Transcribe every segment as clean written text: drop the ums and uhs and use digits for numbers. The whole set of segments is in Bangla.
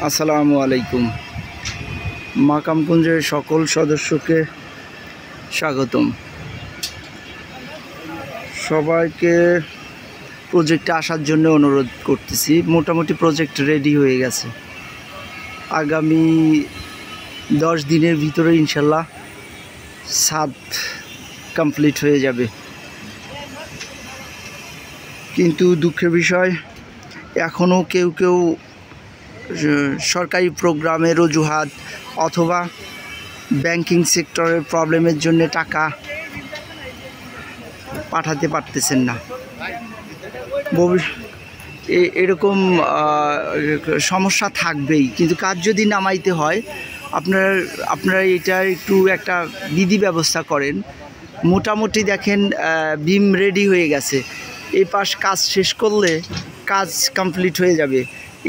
আসসালামু আলাইকুম। মাকামকুঞ্জের সকল সদস্যকে স্বাগতম। সবাইকে প্রজেক্টে আসার জন্য অনুরোধ করতেছি। মোটামুটি প্রজেক্ট রেডি হয়ে গেছে। আগামী 10 দিনের ভিতরে ইনশাল্লাহ ছাদ কমপ্লিট হয়ে যাবে। কিন্তু দুঃখের বিষয়, এখনও কেউ কেউ সরকারি প্রোগ্রামের অজুহাত অথবা ব্যাংকিং সেক্টরের প্রবলেমের জন্য টাকা পাঠাতে পারতেছেন না। এরকম সমস্যা থাকবেই, কিন্তু কাজ যদি নামাইতে হয় আপনারা এটা একটু একটা বিধি ব্যবস্থা করেন। মোটামুটি দেখেন বিম রেডি হয়ে গেছে। এই পাশ কাজ শেষ করলে কাজ কমপ্লিট হয়ে যাবে।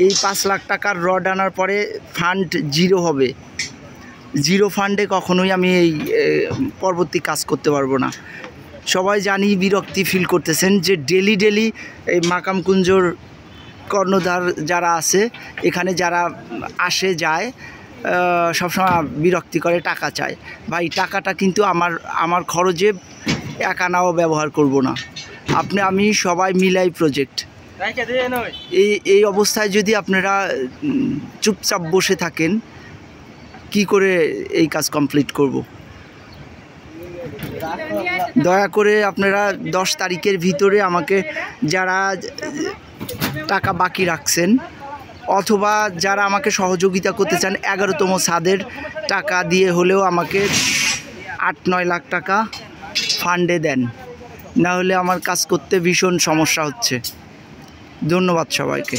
এই 5 লাখ টাকার রড আনার পরে ফান্ড জিরো হবে। জিরো ফান্ডে কখনোই আমি এই পরবর্তী কাজ করতে পারবো না। সবাই জানি বিরক্তি ফিল করতেছেন যে ডেলি এই মাকামকুঞ্জর কর্ণধার যারা আছে, এখানে যারা আসে যায় সবসময় বিরক্তি করে, টাকা চায়। ভাই, টাকাটা কিন্তু আমার খরচে এক আনাও ব্যবহার করব না। আমি সবাই মিলাই প্রজেক্ট। এই অবস্থায় যদি আপনারা চুপচাপ বসে থাকেন, কি করে এই কাজ কমপ্লিট করব? দয়া করে আপনারা 10 তারিখের ভিতরে আমাকে যারা টাকা বাকি রাখছেন অথবা যারা আমাকে সহযোগিতা করতে চান 11তম ছাদের টাকা দিয়ে হলেও আমাকে 8-9 লাখ টাকা ফান্ডে দেন, না হলে আমার কাজ করতে ভীষণ সমস্যা হচ্ছে। ধন্যবাদ সবাইকে।